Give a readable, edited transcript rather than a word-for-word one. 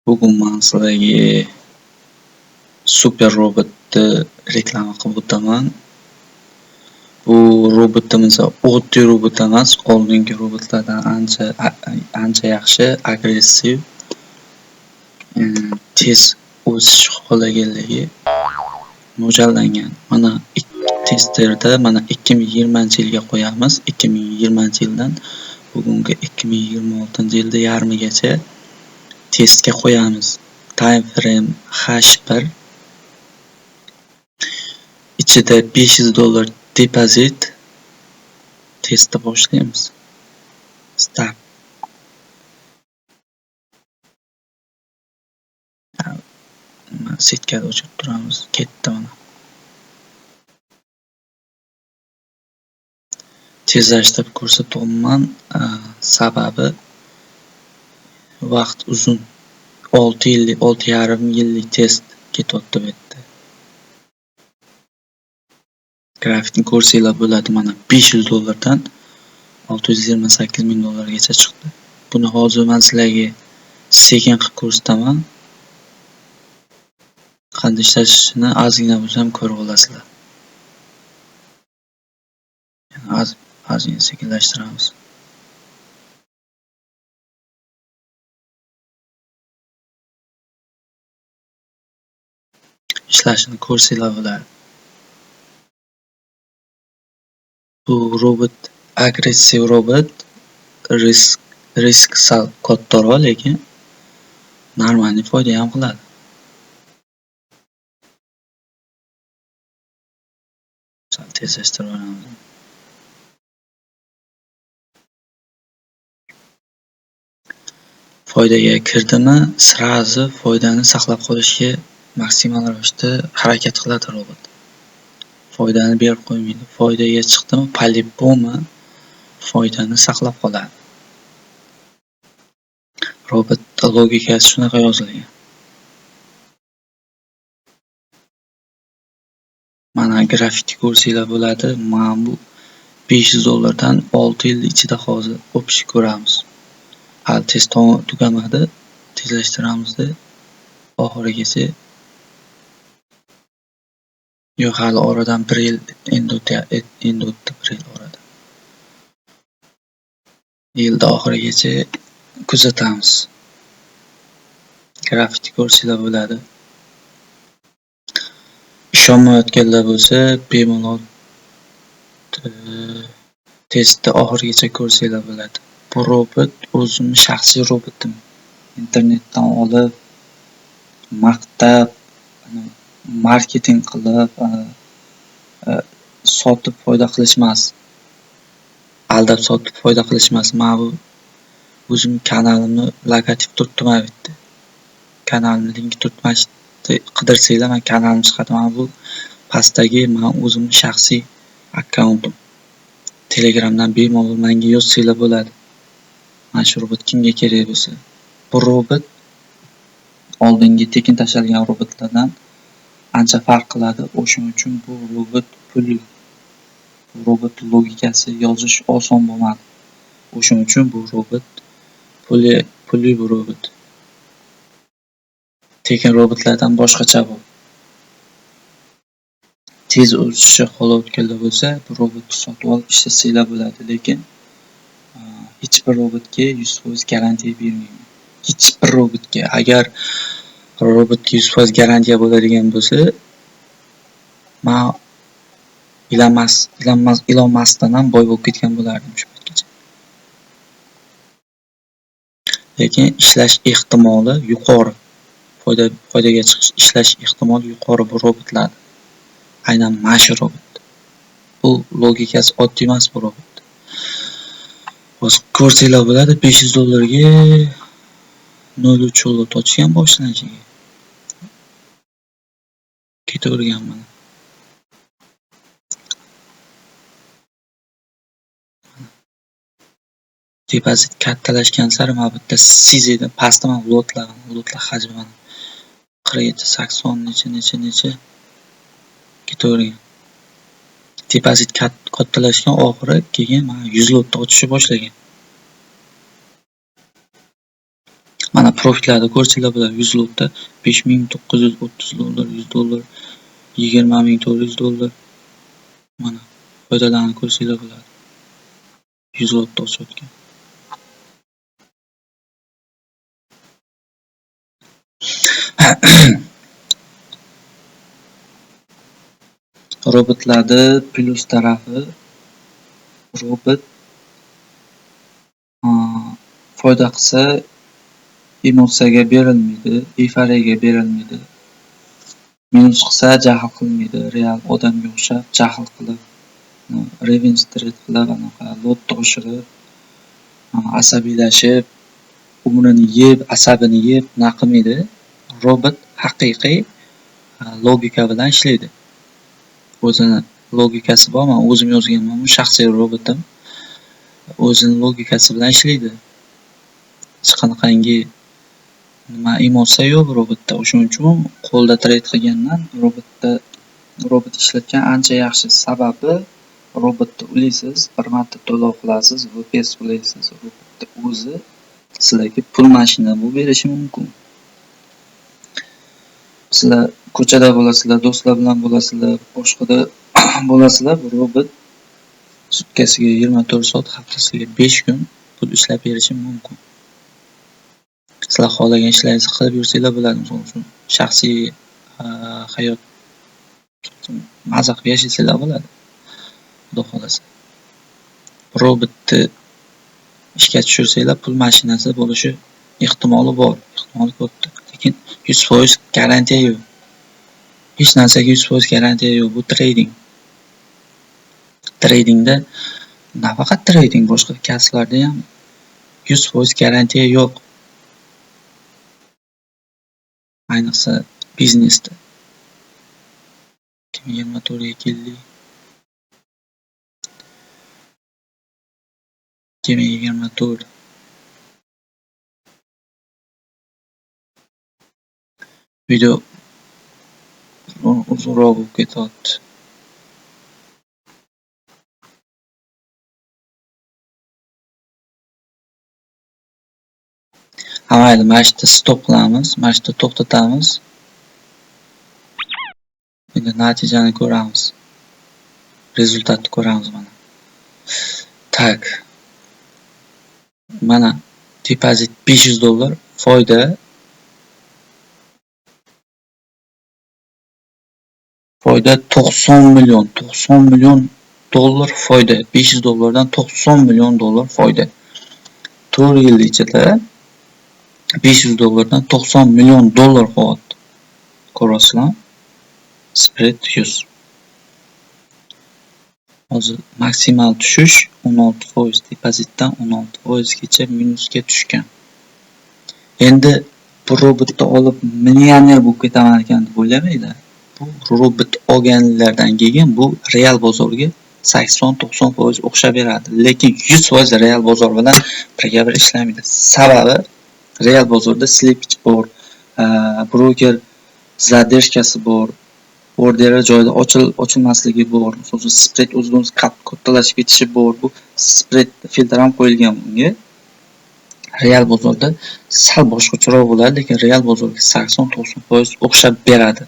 Bugun men sizlarga super robotni reklama qilib o'taman. Bu robotda misol oddiy robot emas, oldingi robotlardan ancha yaxshi, agressiv, tez o'sish qolaganligi mo'ljallangan. Mana testerda 2020-yilga qo'yamiz. 2020-yildan bugungi 2026-yilda yarmigacha testga qo'yamiz. Time frame H1 ichida $500 depozit. Testni boshlaymiz. Start. Setkani o'chirib turamiz. Ketdi mana. Tezlashtirib ko'rsatyapman. Sababi vaqt uzun. 6,5 yillik test ketyapti bu yerda. Grafikni ko'rsanglar bo'ladi, mana $500 dan $628,000 gacha chiqdi. Buni hozir men sizlarga sekin qilib ko'rsataman. Qanday ishlashini ozgina bo'lsa ham ko'rib olasizlar. Ozgina sekinlashtiramiz. Ishlashini ko'rsanglar bo'ladi. Bu robot agressiv robot, risk sal kattaroq, lekin normalniy foyda ham qiladi. Sal tezlashtirib olamiz. Foydaga kirdimi, srazi foydani saqlab qolishga maksimal ravishda harakat qiladi robot. Foydani berib qo'ymaydi. Foydaga chiqdimi, po-li-po'mi foydani saqlab qoladi. Robot logikasi shunaqa yozilgan. Mana grafikni ko'rsanglar bo'ladi. Mana bu $500 dan 6 yil ichida hozir o'pishni ko'ramiz. Hali test tugamadi. Tezlashtiramizda oxirigacha. Yo'q, hali oradan 1 yil endi o'tdi, 1 yil oradan. Yilda oxirigacha kuzatamiz. Grafikni ko'rsanglar bo'ladi. Ishonmayotganlar bo'lsa, bemalol testni oxirigacha ko'rsanglar bo'ladi. Bu robot o'zimning shaxsiy robotim. Internetdan olib, maqtab, marketing qilib, sotib foyda qilish emas. Aldab sotib foyda qilish emas. Men bu o'zim kanalimni logotip turibdi mana bu yerda. Kanalimni linki turibdi. Qidirsanglar men kanalim chiqadi. Mana bu pastdagi men o'zimning shaxsiy akkauntim. Telegramdan bemalol menga yozsanglar bo'ladi. Mana shu robot kimga kerak bo'lsa. Bu robot oldingi tekin tashalgan robotlardan ancha farq qiladi. O'shuning uchun bu robot pulli. Bu robot logikasi yozish oson bo'lmadi. O'shuning uchun bu robot pulli bu robot. Tekin robotlardan boshqacha bu. Tez o'sishni xohlayotganlar bo'lsa, bu robotni sotib olib ishlasanglar bo'ladi, lekin hech bir robotga 100% garantiya bermayman. Hech bir robotga. Agar robotga 100% garantiya bo'ladigan bo'lsa, men Elon Muskdan ham boy bo'lib ketgan bo'lardim shu paytgacha. Lekin ishlash ehtimoli yuqori. Foydaga chiqish, ishlash ehtimoli yuqori bu robotlar. Aynan mana shu robot. Bu logikasi oddiy emas bu robot. Hozir ko'rsanglar bo'ladi, $500 ga 0.3 yo'lda ochgan boshlanishiga. Ketaverganman. Depozit kattalashgan sari mana bu yerda sizda pastda mana lotlar hajmi mana 47, 80 necha ketavergan. Depozit kattalashgan, oxiri keyin mana 100 lotda ochishni boshlagan. Mana profitlarni ko'rsanglar bo'ladi. 100 lotda $5930, $100, $20400. Mana foydalarni ko'rsanglar bo'ladi. 100 lotda ochayotgan. Robotlarda plyus tarafi robot foyda qilsa emotsiyaga berilmaydi, euforiyaga berilmaydi. Minus qilsa jahl qilmaydi, real odamga o'xshab jahl qilib, revenge trade qilib, anaqa lotni oshirib, asabiylashib, umrini yeb, asabini yeb, naqilmaydi. Robot haqiqiy logika bilan ishlaydi. O'zini logikasi bor, men o'zim yozganman, bu shaxsiy robotim. O'zini logikasi bilan ishlaydi. Hech qanaqangi nima emotsiya yo'q robotda. O'shuning uchun qo'lda trade qilgandan robot ishlatgan ancha yaxshi. Sababi robotni ulaysiz, bir marta to'lov qilasiz, VPS ulaysiz. Robotni o'zi sizlarga pul mashina bo'lib berishi mumkin. Sizlar ko'chada bo'lasizlar, do'stlar bilan bo'lasizlar, boshqada bo'lasizlar, bu robot sutkasiga 24 soat, haftasiga 5 kun pul ishlab berishi mumkin. Sizlar xohlagan ishlaringizni qilib yursanglar bo'ladi. Misol uchun shaxsiy hayot maza qilib yashaysanglar bo'ladi. Xudo xolasa. Robotni ishga tushirsanglar pul mashinasi bo'lishi ehtimoli bor, ehtimoli katta. Lekin 100% garantiya yo'q. Hech narsaga 100% garantiya yo'q. Bu trading. Tradingda nafaqat trading, boshqa kasblarda ham 100% garantiya yo'q. Ayniqsa biznesda. 2024 ga keldik. 2024 video uzunroq bo'lib ketyapti. Mayli, mana shu yerda stop qilamiz, mana shu yerda to'xtatamiz. Endi natijani ko'ramiz. Rezultatni ko'ramiz mana. Tak. Mana depozit $500, foyda $90 million foyda. $500 dan $90 million foyda. 4 yil ichida $500 dan $90 million qilyapti. Ko'rasizlar? Spread 100. Hozir maksimal tushish 16%, depozitdan 16% gacha minusga tushgan. Endi bu robotni olib millioner bo'lib ketaman ekan deb o'ylamaydi. Bu robot olganlardan keyin bu real bozorga 80-90% o'xshab beradi. Lekin 100% real bozor bilan birga bir ishlamaydi. Sababi real bozorda slippage bor, broker zadержкасы bor, orderi joyida ochilmasligi bor, so'zi spread o'zidan kattalashib ketishi bor. Bu spread filtr ham qo'yilgan bunga. Real bozorda sal boshqacharoq bo'ladi, lekin real bozorga 80-90% o'xshab beradi.